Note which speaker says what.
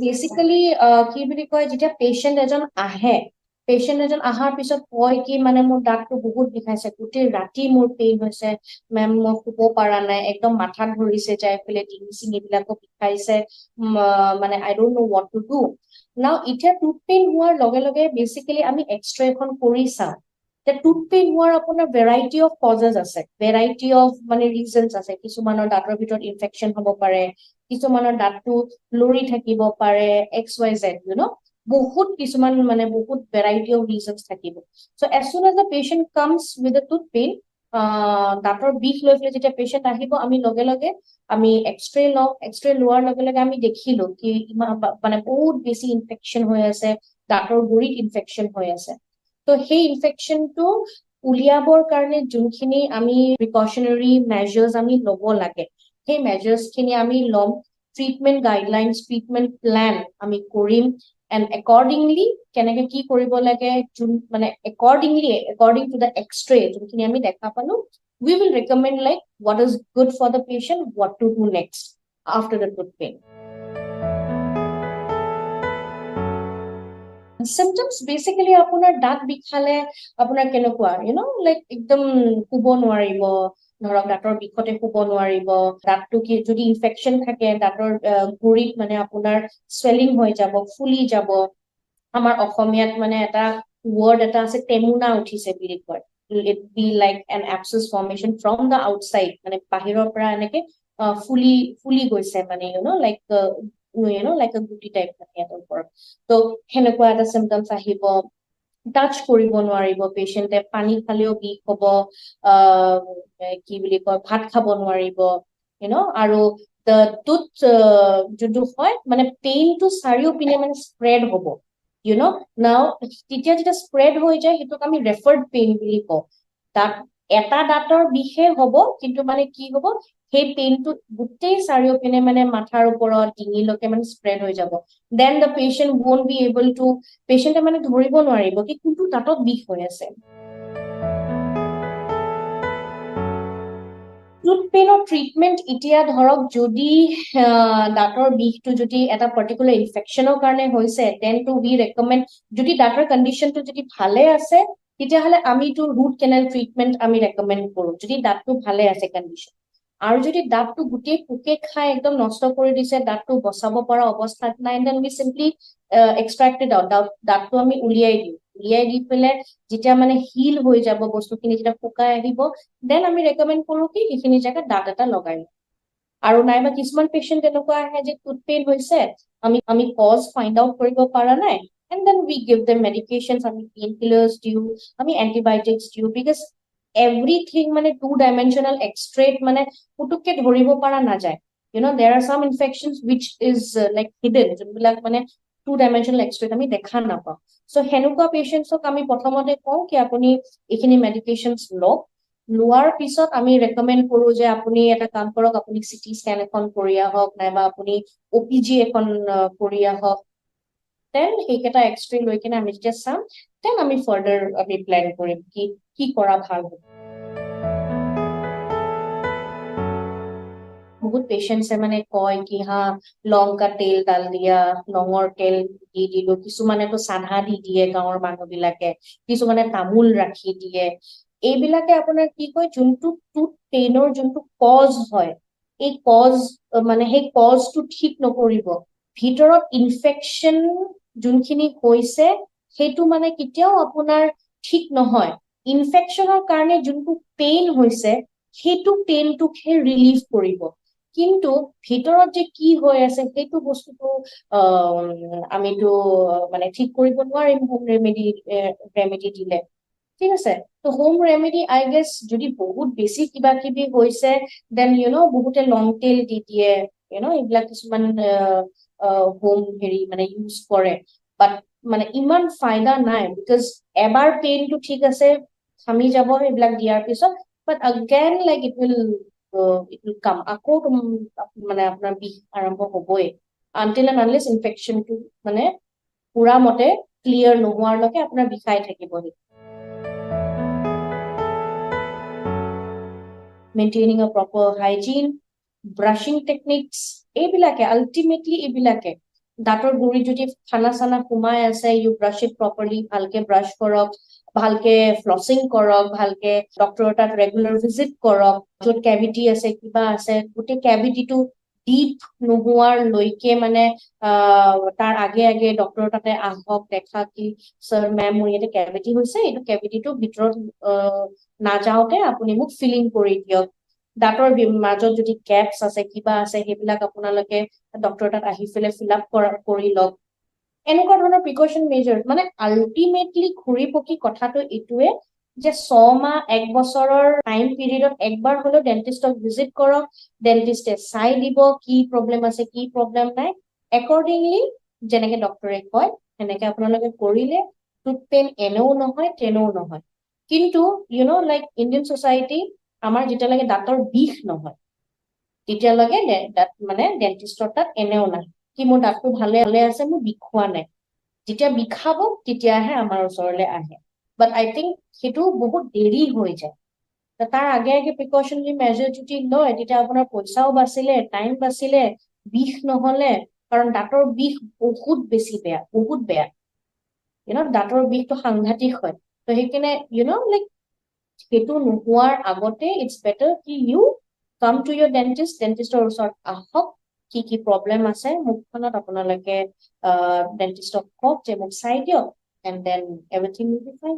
Speaker 1: Basically কি বুলি কয় যেতিয়া পেশেন্ট এজন আহে পেশেন্ট এজন আহাৰ পিছত কয় কি মানে মোৰ দাঁতটো বহুত বিষাইছে গোটেই ৰাতি মোৰ পেইন হৈছে মেম মই শুব পৰা নাই একদম মাথা ধৰিছে যাই পেলাই ডিঙি চিঙিবিলাকো বিষাইছে মানে I don't know what to do now এতিয়া টুথ পেইন হোৱাৰ লগে লগে বেসিক্যালি আমি এক্সৰে এখন কৰি চাওঁ টুথ পেইন হোৱাৰ আপোনাৰ ভেৰাইটি অফ কজেছ আছে ভেৰাইটি অফ মানে ৰিজনছ আছে কিছুমানৰ দাঁতৰ ভিতৰত ইনফেকশ্যন হ'ব পাৰে কিছুমানৰ দাঁতটো লৰি থাকিব পাৰে XYZ you know বহুত কিছুমান মানে বহুত ভেৰাইটি অফ ৰিজনছ থাকিব so as soon as the patient comes with the tooth pain দাঁতৰ বিষ লৈ পেলাই যেতিয়া পেশেন্ট আহিব আমি লগে লগে আমি এক্সৰে লওঁ এক্সৰে লোৱাৰ লগে লগে আমি দেখিলো কি মানে বহুত বেছি ইনফেকশ্যন হৈ আছে দাঁতৰ গুৰিত ইনফেকশ্যন হৈ আছে তো সেই ইনফেকশ্যনটো উলিয়াবৰ কাৰণে যোনখিনি আমি প্ৰিকশ্যনাৰী মেজাৰ্ছ আমি ল'ব লাগে সেই মেজাৰ্ছ খিনি আমি ল'ম ট্ৰিটমেন্ট গাইডলাইনছ ট্ৰিটমেন্ট প্ল্যান আমি কৰিম and accordingly কেনেকে কি কৰিব লাগে মানে according to the x-ray যোনখিনি আমি দেখা পালো we will recommend like what is good for the patient what to do next after the tooth pain symptoms basically আপোনাৰ দাঁত বিষালে আপোনাৰ কেনেকুৱা you know like একদম শুব নোৱাৰিব ধৰক দাঁতৰ বিষতে শুব নোৱাৰিব দাঁতটো কি যদি ইনফেকশ্যন থাকে দাঁতৰ গুৰিত মানে আপোনাৰ swelling হৈ যাব ফুলি যাব আমাৰ অসমীয়াত মানে এটা word এটা আছে টেমুনা উঠিছে বুলি কয় it be like an abscess formation from the outside মানে বাহিৰৰ পৰা এনেকে ফুলি গৈছে মানে you know like a গুটি টাইপ থাকে এটাৰ ওপৰত তো হেনেকুৱা এটা symptoms আহিব টাচ কৰিব নোৱাৰিব পেশেন্টে পানী খালেও বিষ হ'ব কি বুলি কয় ভাত খাব নোৱাৰিব you know আৰু the tooth যোনটো হয় মানে পেইনটো চাৰিওপিনে মানে স্প্ৰেড হ'ব you know now তেতিয়া যেতিয়া স্প্ৰেড হৈ যায় হেতুক আমি ৰেফাৰ্ড পেইন বুলি কওঁ তাত এটা দাঁতৰ বিষে হ'ব কিন্তু মানে কি হ'ব সেই পেইনটো গুটেই চাৰিওপিনে মানে মাথাৰ ওপৰত ডিঙিলৈকে মানে স্প্ৰেড হৈ যাব then the patient won't be able to patient মানে ধৰিব নোৱাৰিব কি কোনটো দাঁতত বিষ হৈ আছে টুথ পেইনৰ ট্ৰিটমেন্ট এতিয়া ধৰক যদি দাঁতৰ বিষটো যদি এটা পাৰ্টিকুলাৰ ইনফেকশ্যনৰ কাৰণে হৈছে দেন টু উই ৰেকমেন্ড যদি দাঁতৰ কণ্ডিশনটো যদি ভালে আছে তেতিয়াহলে আমি টু ৰুট কেনেল ট্ৰিটমেন্ট আমি ৰেকমেন্ড কৰো যদি দাঁতটো ভালে আছে কণ্ডিশন আৰু যদি দাঁতটো গুটেই পোকে খাই একদম নষ্ট কৰি দিছে দাঁতটো বচাব পৰা অৱস্থাত নাই দেন উই সিম্পলি এক্সট্ৰাক্টেড দাঁতটো আমি উলিয়াই দি পেলে যেতিয়া মানে হিল হৈ যাব বস্তুখিনি যেতিয়া পোকাই আহিব দেন আমি ৰেকমেন্ড কৰো কি এইখিনি জায়গা দাঁত এটা লগাই আৰু নাইবা কিছুমান পেশেন্ট এনেকুৱা আহে যে টুথ পেইন হৈছে আমি কজ ফাইন্ড আউট কৰিব পৰা নাই and then we give them medications আমি painkillers দিও আমি antibiotics দিও because everything মানে two dimensional x-ray মানে পুতুককে ধৰিব পৰা নাযায় you know there are some infections which is like hidden যোনবিলাক মানে two dimensional x-ray আমি দেখা নাপাওঁ so হেনুকা পেশেন্টছক আমি প্ৰথমতে কওঁ কি আপুনি এইখিনি মেডিকেশনছ লওক লোৱাৰ পিছত আমি ৰেকমেন্ড কৰো যে আপুনি এটা কাম কৰক আপুনি সিটি স্ক্যান এখন কৰি আহক নাইবা আপুনি ওপিজি এখন কৰি আহক দেন এইকেইটা এক্সৰে লৈ কিনে আমি যেতিয়া চাম দেন আমি ফাৰ্দাৰ আমি প্ল্যান কৰিম কি কৰা ভাল হ'ব বহুত পেশেন্টছে মানে কয় কি হা লং কা তেল ডাল দিয়া লঙৰ তেল দি দিলো কিছুমানেতো সাধা দি দিয়ে গাঁৱৰ মানুহবিলাকে কিছুমানে তামোল ৰাখি দিয়ে এইবিলাকে আপোনাৰ কি কয় যোনটো টুথ পেইনৰ যোনটো কজ হয় এই কজ মানে সেই কজটো ঠিক নকৰিব ভিতৰত ইনফেকশ্যন যোনখিনি হৈছে সেইটো মানে কেতিয়াও আপোনাৰ ঠিক নহয় ইনফেকশ্যনৰ কাৰণে যোনটো পেইন হৈছে সেইটো পেইনটোকে ৰিলিফ কৰিব কিন্তু ভিতৰত যে কি হৈ আছে সেইটো বস্তুটো আমিতো মানে ঠিক কৰিব নোৱাৰিম হোম ৰেমেডি দিলে ঠিক আছে তো হোম ৰেমেডি আই গেছ যদি বহুত বেছি কিবা কিবি হৈছে দেন ইউ নো বহুতে লং টেল দি দিয়ে ইউ নো এইবিলাক কিছুমান হোম হেৰি মানে ইউজ কৰে বাট মানে ইমান ফাইদা নাই বিকজ এবাৰ পেইনটো ঠিক আছে থামি যাব এইবিলাক দিয়াৰ পিছত বাট again like it will come আকৌ মানে আপোনাৰ বিষ আৰম্ভ হ'বই until and unless ইনফেকশ্যনটো মানে পুৰা মতে ক্লিয়াৰ নোহোৱাৰলৈকে আপোনাৰ বিষাই থাকিব maintaining a proper hygiene brushing techniques এইবিলাকে ultimately এইবিলাকে দাঁতৰ গুৰিত যদি খানা চানা সোমাই আছে, ইউ ব্ৰাছ ইট প্ৰপাৰলি, ভালকে ব্ৰাছ কৰক, ভালকে ফ্লচিং কৰক, ভালকে ডক্টৰৰ তাত ৰেগুলাৰ ভিজিট কৰক, য'ত কেভিটি আছে কিবা আছে গোটেই কেভিটিটো ডিপ নোহোৱাৰ লৈকে মানে তাৰ আগে আগে ডক্টৰৰ তাতে আহক, দেখা কি স্যাৰ মেম মোৰ ইয়াতে কেভিটি হৈছে, এইটো কেভিটিটো ভিতৰত নাযাওঁতে আপুনি মোক ফিলিং কৰি দিয়ক। দাঁতৰ মাজত যদি গেপছ আছে কিবা আছে সেইবিলাক আপোনালোকে ডক্টৰ তাত আহি পেলাই ফিল আপ কৰি লওক। এনেকুৱা ধৰণৰ প্ৰিকশ্যন মেজাৰ, মানে আল্টিমেটলি ঘূৰি পকি কথাটো এইটোৱে যে 6 মাহ 1 বছৰৰ টাইম পিৰিয়ডত একবাৰ হলেও ডেন্টিষ্টক ভিজিট কৰক, ডেন্টিষ্টে চাই দিব কি প্ৰব্লেম আছে কি প্ৰব্লেম নাই, একৰ্ডিংলি যেনেকে ডক্টৰে কয় সেনেকে আপোনালোকে কৰিলে টুথ পেইন এনেও নহয় তেনেও নহয়। কিন্তু লাইক ইণ্ডিয়ান ছচাইটি আমাৰ যেতিয়ালৈকে দাঁতৰ বিষ নহয় তেতিয়ালৈকে মানে ডেন্টিষ্টৰ তাত এনেও নাই কি মোৰ দাঁতটো ভালে আছে, মোৰ বিষোৱা নাই। যেতিয়া বিষাব তেতিয়াহে আমাৰ ওচৰলৈ আহে, বাট আই থিংক সেইটো বহুত দেৰি হৈ যায়। তাৰ আগে আগে প্ৰিকশ্যনৰী মেজাৰ যদি লয় তেতিয়া আপোনাৰ পইচাও বাচিলে, টাইম বাচিলে, বিষ নহলে, কাৰণ দাঁতৰ বিষ বহুত বেছি বেয়া, বহুত বেয়া। দাঁতৰ বিষটো সাংঘাতিক হয়। তো সেইকাৰণে লাইক সেইটো নোহোৱাৰ আগতে ইটছ বেটাৰ কি ইউ কাম টু ইয়ৰ ডেন্টিষ্টৰ ওচৰত আহক, কি কি প্ৰব্লেম আছে মুখখনত আপোনালোকে ডেন্টিষ্টক কওক যে মোক চাই দিয়ক, and then everything will be fine.